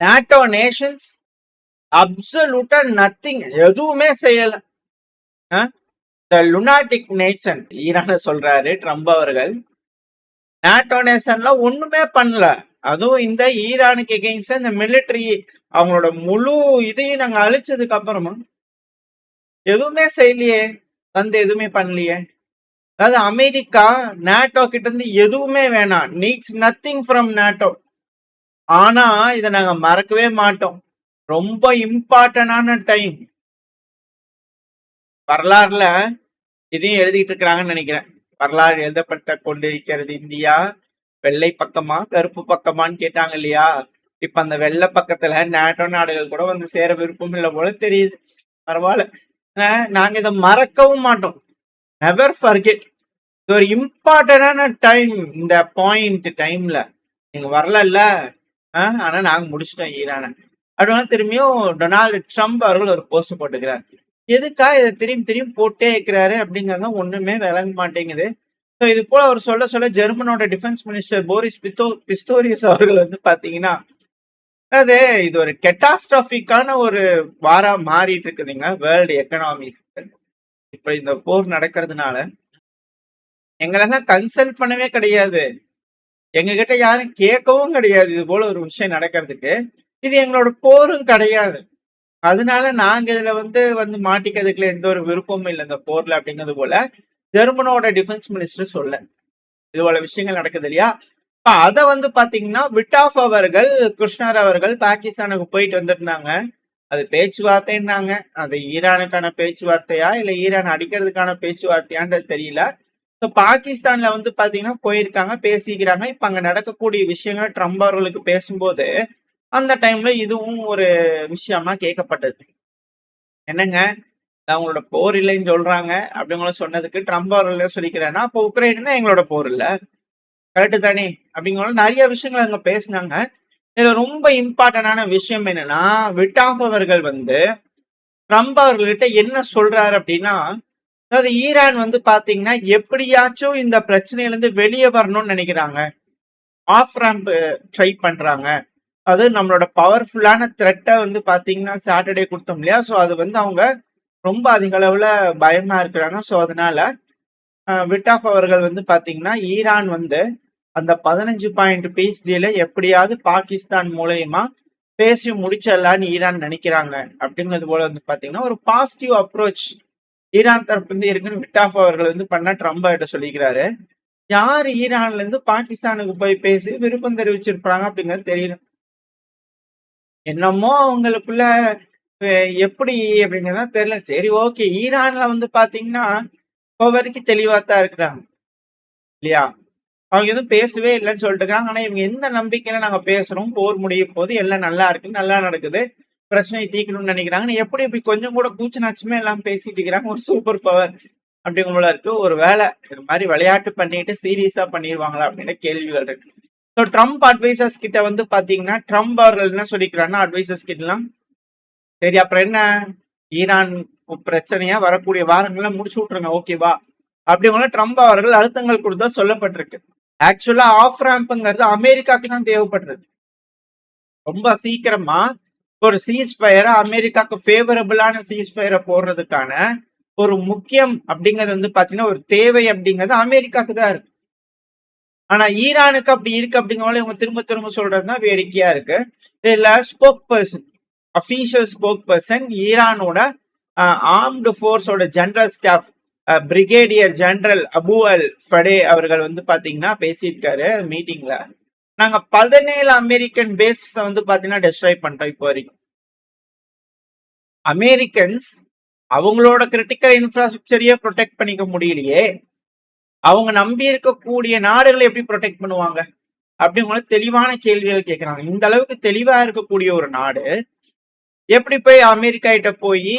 NATO Nations அப்சல்யூட்டா nothing, எதுவுமே செய்யல. Lunatic nation ஈரான சொல்றாரு ட்ரம்ப் அவர்கள். நாட்டோ நேஷன்ல ஒண்ணுமே பண்ணல. அதுவும் இந்த ஈரானுக்கு எகெயின்ஸ்ட் இந்த மிலிட்டரி அவங்களோட முழு இதையும் நாங்க அழிச்சதுக்கு அப்புறமா எதுவுமே செய்யலையே, வந்து எதுவுமே பண்ணலையே. அதாவது அமெரிக்கா நாட்டோ கிட்ட இருந்து எதுவுமே வேணாம், நீட்ஸ் நத்திங் ஃப்ரம் நாட்டோ. ஆனா இதை நாங்க மறக்கவே மாட்டோம். ரொம்ப இம்பார்ட்டன்டான டைம். வரலாறுல இதையும் எழுதிட்டு இருக்கிறாங்கன்னு நினைக்கிறேன். வரலாறு எழுதப்பட்ட கொண்டிருக்கிறது இந்தியா வெள்ளை பக்கமா கருப்பு பக்கமான்னு கேட்டாங்க இல்லையா? இப்ப அந்த வெள்ளை பக்கத்துல நாட்டோ நாடுகள் கூட வந்து சேர விருப்பம் இல்லை போல தெரியுது. பரவாயில்ல, நாங்க இதை மறக்கவும் மாட்டோம். Never forget. இது ஒரு இம்பார்ட்டன்டான டைம். இந்த பாயிண்ட் டைம்ல நீங்க வரல, ஆனா நாங்க முடிச்சிட்டோம் ஈரான அப்படின்னு திரும்பியும் டொனால்டு ட்ரம்ப் அவர்கள் ஒரு போஸ்ட் போட்டுக்கிறார். எதுக்கா இதை திரும்பி போட்டே இருக்கிறாரு அப்படிங்கறது ஒண்ணுமே விளங்க மாட்டேங்குது. ஸோ இது போல அவர் சொல்ல ஜெர்மனோட டிஃபென்ஸ் மினிஸ்டர் போரிஸ் பிஸ்டோரியஸ் அவர்கள் வந்து பாத்தீங்கன்னா, அது இது ஒரு கெட்டாஸ்ட்ராபிக்கான ஒரு வாரா மாறிட்டு இருக்குதுங்க வேர்ல்டு எக்கனாமிக்ஸ். இப்ப இந்த போர் நடக்கிறதுனால எங்களெல்லாம் கன்சல்ட் பண்ணவே கிடையாது, எங்க கிட்ட யாரும் கேட்கவும் கிடையாது இது போல ஒரு விஷயம் நடக்கிறதுக்கு. இது எங்களோட போரும் கிடையாது. அதனால நாங்க இதுல வந்து மாட்டிக்கிறதுக்குள்ள எந்த ஒரு விருப்பமும் இல்லை இந்த போர்ல அப்படிங்கிறது போல ஜெர்மனோட டிஃபென்ஸ் மினிஸ்டர் சொல்ல. இது போல விஷயங்கள் நடக்குது இல்லையா? அதை வந்து பாத்தீங்கன்னா விட்டாஃப் அவர்கள், கிருஷ்ணர் அவர்கள் பாகிஸ்தானுக்கு போயிட்டு வந்திருந்தாங்க. அது பேச்சுவார்த்தைன்னாங்க. அது ஈரானுக்கான பேச்சுவார்த்தையா இல்ல ஈரான் அடிக்கிறதுக்கான பேச்சுவார்த்தையான்றது தெரியல. பாகிஸ்தான்ல வந்து பாத்தீங்கன்னா போயிருக்காங்க, பேசிக்கிறாங்க. இப்ப அங்க நடக்கக்கூடிய விஷயங்கள் ட்ரம்ப் அவர்களுக்கு பேசும்போது அந்த டைம்ல இதுவும் ஒரு விஷயமா கேட்கப்பட்டது. என்னங்க, அவங்களோட போர் இல்லைன்னு சொல்றாங்க அப்படிங்கள சொன்னதுக்கு ட்ரம்ப் அவர்கள் சொல்லிக்கிறேன்னா அப்போ உக்ரைன் தான் எங்களோட போர் இல்ல, கரெக்டு தானே அப்படிங்கிற நிறைய விஷயங்கள் அங்க பேசினாங்க. இதுல ரொம்ப இம்பார்ட்டன்டான விஷயம் என்னன்னா, விட்டாஃப் அவர்கள் வந்து ட்ரம்ப் அவர்கள்கிட்ட என்ன சொல்றாரு அப்படின்னா, அதாவது ஈரான் வந்து பாத்தீங்கன்னா எப்படியாச்சும் இந்த பிரச்சனையில இருந்து வெளியே வரணும்னு நினைக்கிறாங்க, ஆஃப் ரேம்ப் ட்ரை பண்றாங்க. அது நம்மளோட பவர்ஃபுல்லான த்ரெட்டை வந்து பாத்தீங்கன்னா சாட்டர்டே கொடுத்தோம் இல்லையா? ஸோ அது வந்து அவங்க ரொம்ப அதிக அளவுல பயமா இருக்கிறாங்க. ஸோ அதனால விட்டாஃப் அவர்கள் வந்து பாத்தீங்கன்னா ஈரான் வந்து அந்த 15 பாயிண்ட் பீஸ் டீல எப்படியாவது பாகிஸ்தான் மூலயமா பேசி முடிச்சிடலான்னு ஈரான் நினைக்கிறாங்க அப்படிங்கிறது போல வந்து பாத்தீங்கன்னா ஒரு பாசிட்டிவ் அப்ரோச் ஈரான் தரப்பு இருந்து இருக்குன்னு விட்டாஃப் அவர்கள் வந்து பண்ண ட்ரம்ப் கிட்ட சொல்லிக்கிறாரு. யார் ஈரான்ல இருந்து பாகிஸ்தானுக்கு போய் பேசி விருப்பம் தெரிவிச்சிருப்பாங்க அப்படிங்கிறது தெரியல. என்னமோ அவங்களுக்குள்ள எப்படி அப்படிங்கிறதா தெரியல. சரி, ஓகே. ஈரான்ல வந்து பாத்தீங்கன்னா இப்போ வரைக்கும் தெளிவா தான் இருக்கிறாங்க இல்லையா? அவங்க எதுவும் பேசவே இல்லைன்னு சொல்லிட்டு இருக்காங்க. ஆனா இவங்க எந்த நம்பிக்கையில நாங்க பேசுறோம், போர் முடியும் போது எல்லாம் நல்லா இருக்கு, நல்லா நடக்குது, பிரச்சனையை தீக்கணும்னு நினைக்கிறாங்க. எப்படி இப்படி கொஞ்சம் கூட கூச்ச நாச்சமே எல்லாம் பேசிட்டு இருக்கிறாங்க. ஒரு சூப்பர் பவர் அப்படிங்கும்போல இருக்கு. ஒரு வேலை இது மாதிரி விளையாட்டு பண்ணிட்டு சீரியஸா பண்ணிடுவாங்களா அப்படின்னு கேள்விகள் இருக்கு. ஸோ ட்ரம்ப் அட்வைசர்ஸ் கிட்ட வந்து பாத்தீங்கன்னா ட்ரம்ப் அவர்கள் என்ன சொல்லிக்கிறாங்கன்னா அட்வைசர்ஸ் கிட்டலாம், சரி அப்புறம் என்ன, ஈரான் பிரச்சனையா வரக்கூடிய வாரங்கள்லாம் முடிச்சு விட்டுருங்க, ஓகேவா அப்படிங்கிற ட்ரம்ப் அவர்கள் அழுத்தங்கள் கொடுத்தா சொல்லப்பட்டிருக்கு. ஆக்சுவலா ஆஃப் ரேம்புங்கிறது அமெரிக்காவுக்கு தான் தேவைப்படுறது. ரொம்ப சீக்கிரமா ஒரு சீஸ்ஃபயரை அமெரிக்காவுக்கு ஃபேவரபிளான சீஸ்ஃபயரை போடுறதுக்கான ஒரு முக்கியம் அப்படிங்கிறது வந்து பாத்தீங்கன்னா ஒரு தேவை அப்படிங்கிறது அமெரிக்காவுக்கு தான் இருக்கு. ஆனா ஈரானுக்கு அப்படி இருக்கு அப்படிங்கிறவங்க இவங்க திரும்ப சொல்றதுதான் வேடிக்கையா இருக்கு. இதுல spokesperson, official spokesperson, ஈரானோட ஆர்ம்டு ஃபோர்ஸோட ஜெனரல் ஸ்டாஃப் பிரிகேடியர் ஜெனரல் அபு அல் ஃபடே அவர்கள் வந்து பாத்தீங்கன்னா பேசியிருக்காரு மீட்டிங்ல. நாங்க 17 அமெரிக்கன் பேஸ் வந்து பாத்தீங்கன்னா டெஸ்ட்ராய் பண்ணிட்டோம் இப்போ வரைக்கும். அமெரிக்கன்ஸ் அவங்களோட கிரிட்டிக்கல் இன்ஃப்ராஸ்ட்ரக்சரையே ப்ரொடெக்ட் பண்ணிக்க முடியலையே, அவங்க நம்பி இருக்கக்கூடிய நாடுகளை எப்படி ப்ரொடெக்ட் பண்ணுவாங்க அப்படிங்கிற தெளிவான கேள்விகள் கேட்கிறாங்க. இந்த அளவுக்கு தெளிவா இருக்கக்கூடிய ஒரு நாடு எப்படி போய் அமெரிக்கா கிட்ட போய்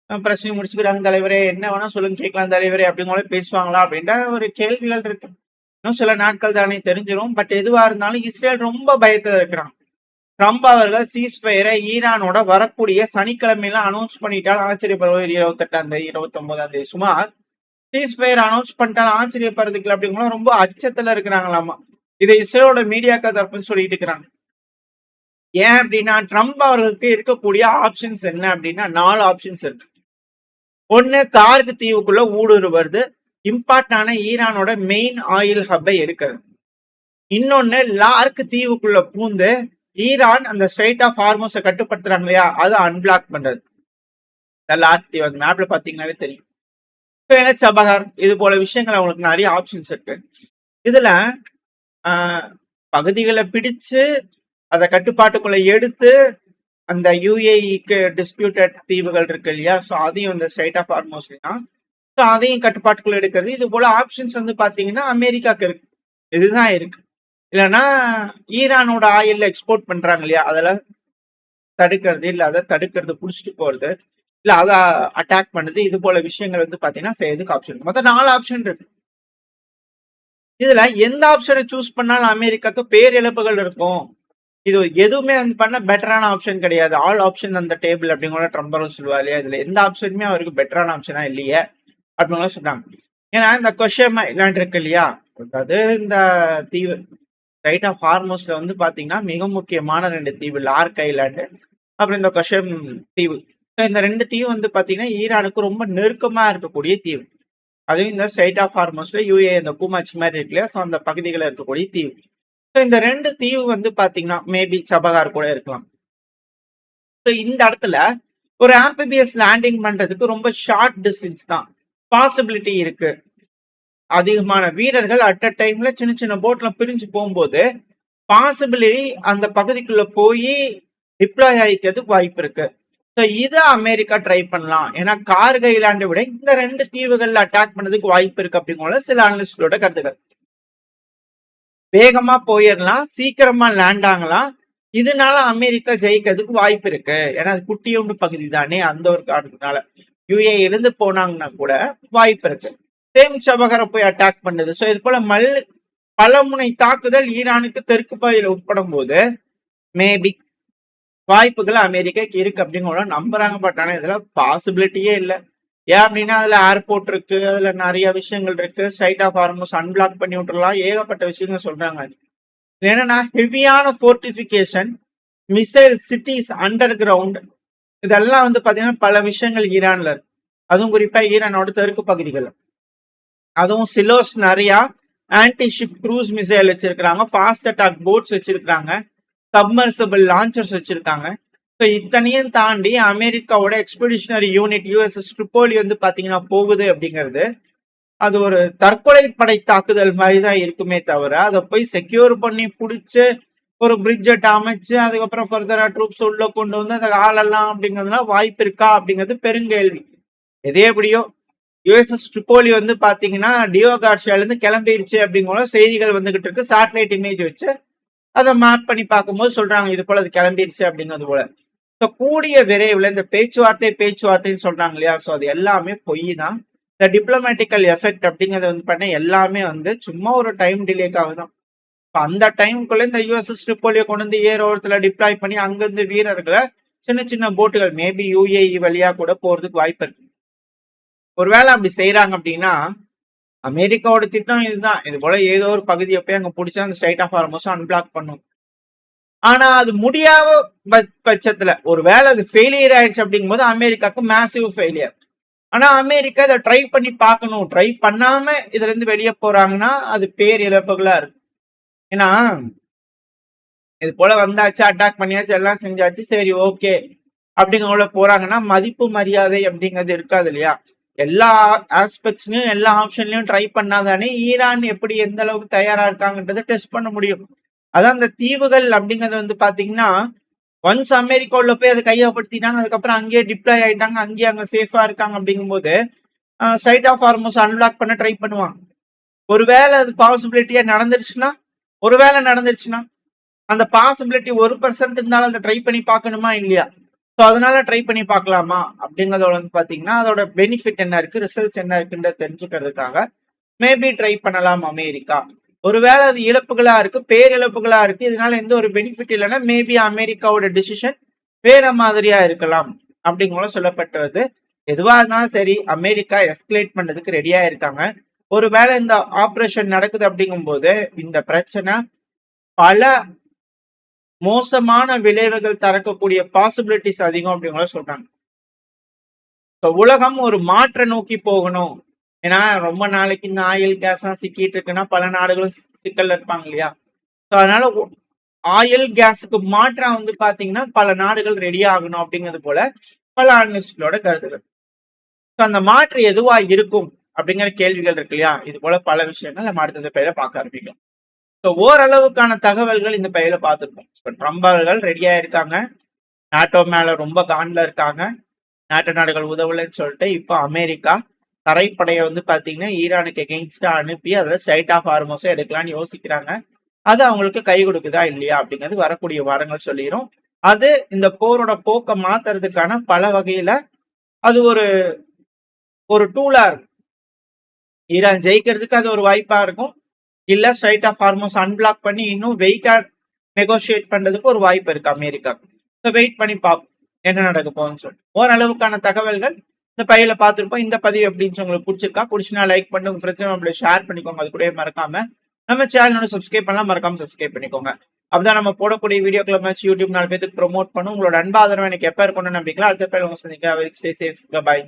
பிரச்சனை முடிச்சுக்கிறாங்க தலைவரே, என்ன வேணா சொல்லுங்க கேட்கலாம் தலைவரே அப்படிங்கிற பேசுவாங்களா அப்படின்ற ஒரு கேள்விகள் இருக்கு. இன்னும் சில நாட்கள் தானே தெரிஞ்சிடும். பட் எதுவா இருந்தாலும் இஸ்ரேல் ரொம்ப பயத்துல இருக்கிறான். ட்ரம்ப் அவர்கள் சீஸ்ஃபயரை ஈரானோட வரக்கூடிய சனிக்கிழமையில அனௌன்ஸ் பண்ணிட்டாலும் ஆச்சரியப்படுவது 28ஆம் தேதி 29ஆம் தேதி சுமார் சீஸ்ஃபயர் அனௌன்ஸ் பண்ணிட்டாலும் ஆச்சரியப்படுறதுக்கு அப்படிங்கிற ரொம்ப அச்சத்துல இருக்கிறாங்களாமா. இதை இஸ்ரேலோட மீடியாக்கள் தரப்புன்னு சொல்லிட்டு இருக்கிறாங்க. ஏன் அப்படின்னா ட்ரம்ப் அவர்களுக்கு இருக்கக்கூடிய ஆப்ஷன்ஸ் என்ன அப்படின்னா 4 ஆப்ஷன்ஸ் இருக்கு. ஒண்ணு, கார்கு தீவுக்குள்ள ஊடுருவது, இம்பார்ட்டான ஈரானோட மெயின் ஆயில் ஹப்பை எடுக்கிறது. இன்னொன்னு, லார்க் தீவுக்குள்ள பூந்து ஈரான் அந்த ஸ்ட்ரைட் ஆஃப் ஹார்மோஸை கட்டுப்படுத்துறாங்க இல்லையா, அதை அன்பிளாக் பண்றது. லார்க் தீவு அந்த மேப்ல பாத்தீங்கன்னாலே தெரியும். சபகார், இது போல விஷயங்கள் அவங்களுக்கு நிறைய ஆப்ஷன்ஸ் இருக்கு. இதுல பகுதிகளை பிடிச்சு அதை கட்டுப்பாட்டுக்குள்ள எடுத்து அந்த யுஏஇக்கு டிஸ்பியூட்டட் தீவுகள் இருக்கு இல்லையா, ஸோ அதையும் இந்த ஸ்ட்ரைட் ஆஃப் ஹார்மோஸ் தான், ஸோ அதையும் கட்டுப்பாட்டுக்குள்ள எடுக்கிறது. இது போல ஆப்ஷன்ஸ் வந்து பாத்தீங்கன்னா அமெரிக்காக்கு இருக்கு. இதுதான் இருக்கு. இல்லைன்னா ஈரானோட ஆயில் எக்ஸ்போர்ட் பண்றாங்க இல்லையா, அதெல்லாம் தடுக்கிறது, இல்ல அதை தடுக்கிறது, புடிச்சிட்டு போறது, இல்ல அதை அட்டாக் பண்ணுறது, இது போல விஷயங்கள் வந்து பாத்தீங்கன்னா செய்யறதுக்கு ஆப்ஷன். மொத்தம் 4 ஆப்ஷன் இருக்கு. இதுல எந்த ஆப்ஷனை சூஸ் பண்ணாலும் அமெரிக்காக்கு பேரிழப்புகள் இருக்கும். இது எதுவுமே வந்து பண்ண பெட்டரான ஆப்ஷன் கிடையாது. ஆல் ஆப்ஷன் அந்த டேபிள் அப்படிங்கிற ட்ரம்ப் சொல்லுவாரு இல்லையா, இதுல எந்த ஆப்ஷனுமே அவருக்கு பெட்டரான ஆப்ஷனா இல்லையே அப்படிங்கிற சொல்றாங்க. ஏன்னா இந்த கொஷம் ஐலாண்ட் இருக்கு இல்லையா, அதாவது இந்த தீவு ஸ்ட்ரைட் ஆஃப் ஹார்மோஸ்ல வந்து பாத்தீங்கன்னா மிக முக்கியமான 2 தீவு, லார்க் ஐலாண்டு அப்புறம் இந்த கொஷம் தீவு. இந்த 2 தீவு வந்து பாத்தீங்கன்னா ஈரானுக்கு ரொம்ப நெருக்கமா இருக்கக்கூடிய தீவு. அதுவும் இந்த ஸ்ட்ரைட் ஆஃப் ஹார்மோஸ்ல யூஏ இந்த கூமாச்சி மாதிரி இருக்கு இல்லையா, ஸோ அந்த பகுதிகளில் இருக்கக்கூடிய தீவு. ஸோ இந்த 2 தீவு வந்து பாத்தீங்கன்னா மேபி சபகார் கூட இருக்கலாம். ஸோ இந்த இடத்துல ஒரு ஆம்பிபிஎஸ் லேண்டிங் பண்றதுக்கு ரொம்ப ஷார்ட் டிஸ்டன்ஸ் தான், பாசிபிலிட்டி இருக்கு. அதிகமான வீரர்கள் அட் அ டைம்ல சின்ன சின்ன போட்ல பிரிஞ்சு போகும்போது பாசிபிலிட்டி அந்த பகுதிக்குள்ள போய் டிப்ளாய் ஆகிக்கிறதுக்கு வாய்ப்பு இருக்கு. ஸோ இதை அமெரிக்கா ட்ரை பண்ணலாம். ஏன்னா கார்கு ஐலாண்டை விட இந்த 2 தீவுகள்ல அட்டாக் பண்ணதுக்கு வாய்ப்பு இருக்கு அப்படிங்கிற சில அனலிஸ்டோட கருத்துக்கள். வேகமா போயிடலாம், சீக்கிரமா லேண்ட் ஆகலாம், இதனால அமெரிக்கா ஜெயிக்கிறதுக்கு வாய்ப்பு இருக்கு. ஏன்னா அது குட்டியோண்டு பகுதி தானே, அந்த ஒரு காரணத்தினால யுஏ எழுந்து போனாங்கன்னா கூட வாய்ப்பு இருக்கு. சேம் சபகரை போய் அட்டாக் பண்ணுது. ஸோ இது போல பலமுனை தாக்குதல் ஈரானுக்கு தெற்கு பகுதியில் உட்படும் போது மேபி வாய்ப்புகள் அமெரிக்காக்கு இருக்கு அப்படிங்கிற நம்புறாங்க. பட் ஆனா இதுல பாசிபிலிட்டியே இல்லை. ஏன் அப்படின்னா அதுல ஏர்போர்ட் இருக்கு, அதுல நிறைய விஷயங்கள் இருக்கு, ஸ்ட்ரைட் ஆஃப் ஹார்மோஸ் அன்பிளாக் பண்ணி விட்டுறலாம், ஏகப்பட்ட விஷயங்கள் சொல்றாங்க. என்னன்னா ஹெவியான fortification, missile cities, under ground, இதெல்லாம் வந்து பாத்தீங்கன்னா பல விஷயங்கள் ஈரான்ல இருக்கு. அதுவும் குறிப்பா ஈரானோட தெற்கு பகுதிகள். அதுவும் சிலோஸ் நிறைய ஆன்டி ஷிப் க்ரூஸ் மிசைல் வச்சிருக்காங்க, ஃபாஸ்ட் அட்டாக் போட்ஸ் வச்சிருக்காங்க, சப்மர்சிபிள் லான்ச்சர்ஸ் வச்சிருக்காங்க. ஸோ இத்தனையும் தாண்டி அமெரிக்காவோட எக்ஸ்பெடிஷனரி யூனிட் யூஎஸ்எஸ் ட்ரிப்போலி வந்து பாத்தீங்கன்னா போகுது அப்படிங்கிறது அது ஒரு தற்கொலை படை தாக்குதல் மாதிரி தான் இருக்குமே தவிர அதை போய் செக்யூர் பண்ணி பிடிச்சி ஒரு பிரிட்ஜெட் அமைச்சு அதுக்கப்புறம் ஃபர்தரா ட்ரூப்ஸ் உள்ள கொண்டு வந்து அதை ஆளலாம் அப்படிங்கிறதுலாம் வாய்ப்பு இருக்கா அப்படிங்கிறது பெருங்கேள்வி. எதே எப்படியோ யுஎஸ்எஸ் ட்ரிப்போலி வந்து பாத்தீங்கன்னா டியோ கார்ஷியால இருந்து கிளம்பிடுச்சு அப்படிங்கிற செய்திகள் வந்துகிட்டு இருக்கு. சேட்டலைட் இமேஜ் வச்சு அதை மேப் பண்ணி பார்க்கும்போது சொல்றாங்க இது போல அது கிளம்பிடுச்சு அப்படிங்கிறது போல. ஸோ கூடிய விரைவில் இந்த பேச்சுவார்த்தைன்னு சொல்றாங்க இல்லையா, ஸோ அது எல்லாமே பொய் தான். இந்த டிப்ளமேட்டிக்கல் எஃபெக்ட் அப்படிங்கிறது வந்து பண்ண எல்லாமே வந்து சும்மா ஒரு டைம் டிலேக்காக தான். அந்த டைமுக்குள்ள இந்த யூஎஸ்எஸ் ட்ரிப்போலியை கொண்டு வந்து ஏரோரத்துல டிப்ளாய் பண்ணி அங்கிருந்து வீரர்களை சின்ன சின்ன போட்டுகள் மேபி யுஏஇ வழியா கூட போறதுக்கு வாய்ப்பு இருக்கு. ஒருவேளை அப்படி செய்யறாங்க அப்படின்னா அமெரிக்காவோட திட்டம் இதுதான், இது போல ஏதோ ஒரு பகுதியை போய் அங்க பிடிச்சா அந்த ஸ்ட்ரைட் ஆஃப் ஹார்மோஸ் அன்பிளாக் பண்ணும். ஆனா அது முடியாத பட்சத்துல ஒருவேளை அது ஃபெயிலியர் ஆயிடுச்சு அப்படிங்கும் போது அமெரிக்காவுக்கு மேசிவ் ஃபெயிலியர். ஆனா அமெரிக்கா இதை ட்ரை பண்ணி பார்க்கணும். ட்ரை பண்ணாம இதுல இருந்து வெளியே போறாங்கன்னா அது பேரிழப்புகளா இருக்கு. ஏன்னா இது போல வந்தாச்சு, அட்டாக் பண்ணியாச்சு, எல்லாம் செஞ்சாச்சு, சரி ஓகே அப்படிங்கிற போறாங்கன்னா மதிப்பு மரியாதை அப்படிங்கிறது இருக்காது இல்லையா. எல்லா ஆஸ்பெக்ட்ஸ்லயும் எல்லா ஆப்ஷன்லயும் ட்ரை பண்ணாதானே ஈரான் எப்படி எந்த அளவுக்கு தயாரா இருக்காங்கன்றதை டெஸ்ட் பண்ண முடியும். அதான் அந்த தீவுகள் அப்படிங்கறது வந்து பாத்தீங்கன்னா ஒன்ஸ் அமெரிக்கா உள்ள போய் அதை கையகப்படுத்திட்டாங்க, அதுக்கப்புறம் அங்கேயே டிப்ளாய் ஆயிட்டாங்க, அங்கேயே அங்க சேஃபா இருக்காங்க அப்படிங்கும் போது ஸ்ட்ரைட் ஆஃப் ஹார்மோஸ் அன்லாக் பண்ண ட்ரை பண்ணுவாங்க. ஒருவேளை அது பாசிபிலிட்டியா நடந்துருச்சுன்னா அந்த பாசிபிலிட்டி 1% இருந்தாலும் அதை ட்ரை பண்ணி பார்க்கணுமா இல்லையா. ஸோ அதனால ட்ரை பண்ணி பார்க்கலாமா அப்படிங்கறதோட வந்து பாத்தீங்கன்னா அதோட பெனிஃபிட் என்ன இருக்கு, ரிசல்ட்ஸ் என்ன இருக்குன்றத தெரிஞ்சுக்கிறதுக்காக மேபி ட்ரை பண்ணலாம் அமெரிக்கா. ஒருவேளை அது இழப்புகளா இருக்கு, பேரிழப்புகளா இருக்கு, இதனால எந்த ஒரு பெனிஃபிட் இல்லைன்னா மேபி அமெரிக்காவோட டிசிஷன் வேற மாதிரியா இருக்கலாம் அப்படிங்கிற சொல்லப்பட்டது. எதுவா இருந்தாலும் சரி அமெரிக்கா எஸ்கலேட் பண்றதுக்கு ரெடியா இருக்காங்க. ஒருவேளை இந்த ஆபரேஷன் நடக்குது அப்படிங்கும் போது இந்த பிரச்சனை பல மோசமான விளைவுகள் தரக்கூடிய பாசிபிலிட்டிஸ் அதிகம் அப்படிங்கிற சொல்றாங்க. உலகம் ஒரு மாற்ற நோக்கி போகணும். ஏன்னா ரொம்ப நாளைக்கு இந்த ஆயில் கேஸ் எல்லாம் சிக்கிட்டு இருக்குன்னா பல நாடுகளும் சிக்கல்ல இருப்பாங்க இல்லையா? அதனால ஆயில் கேஸுக்கு மாற்றா வந்து பாத்தீங்கன்னா பல நாடுகள் ரெடி ஆகணும் அப்படிங்கிறது போல பல அனலிஸ்ட்களோட கருத்துக்கள். அந்த மாற்று எதுவா இருக்கும் அப்படிங்கிற கேள்விகள் இருக்கு இல்லையா? இது போல பல விஷயங்கள் நம்ம அடுத்த பெயரை பார்க்க ஆரம்பிக்கும். ஓரளவுக்கான தகவல்கள் இந்த பெயரை பார்த்துருக்கோம். ட்ரம்ப் அவர்கள் ரெடியா இருக்காங்க. நாட்டோ மேல ரொம்ப காண்ல இருக்காங்க. நாட்டு நாடுகள் உதவலன்னு சொல்லிட்டு இப்போ அமெரிக்கா தரைப்படையை வந்து பாத்தீங்கன்னா ஈரானுக்கு எகெயின்ஸ்டா அனுப்பி அதில் ஸ்ட்ரைட் ஆஃப் ஹார்மோஸை எடுக்கலாம்னு யோசிக்கிறாங்க. அது அவங்களுக்கு கை கொடுக்குதா இல்லையா அப்படிங்கிறது வரக்கூடிய வாரங்கள் சொல்லிடும். அது இந்த போரோட போக்கை மாத்துறதுக்கான பல வகையில அது ஒரு டூலா இருக்கும். ஈரான் ஜெயிக்கிறதுக்கு அது ஒரு வாய்ப்பா இருக்கும். இல்ல ஸ்ட்ரைட் ஆஃப் ஹார்மோஸ் அன்பிளாக் பண்ணி இன்னும் வெயிட்டா நெகோசியேட் பண்றதுக்கு ஒரு வாய்ப்பு இருக்கு அமெரிக்காவுக்கு. வெயிட் பண்ணி பார்ப்போம் என்ன நடக்க போகுதுன்னு சொல்லிட்டு. ஓரளவுக்கான தகவல்கள் இந்த பையில பார்த்துருப்போம். இந்த பதிவு எப்படின்னு உங்களுக்கு பிடிச்சிருக்கா? பிடிச்சினா லைக் பண்ணி உங்க ஃப்ரெண்ட்ஸ் நம்மள ஷேர் பண்ணிக்கோங்க. அது கூட மறக்காம நம்ம சேனலோட சப்ஸ்கிரைப் பண்ணலாம், மறக்காம சப்ஸ்கிரைப் பண்ணிக்கோங்க. அப்பதான் நம்ம போடக்கூடிய வீடியோக்களை மேட்ச் யூடியூப் 4 பேருக்கு ப்ரொமோட் பண்ணும். உங்களோட அன்பாதரவு எனக்கு எப்ப இருக்கணும்னு நம்பிக்கலாம். அடுத்த பேர் உங்க சந்திக்க. Stay safe. பை.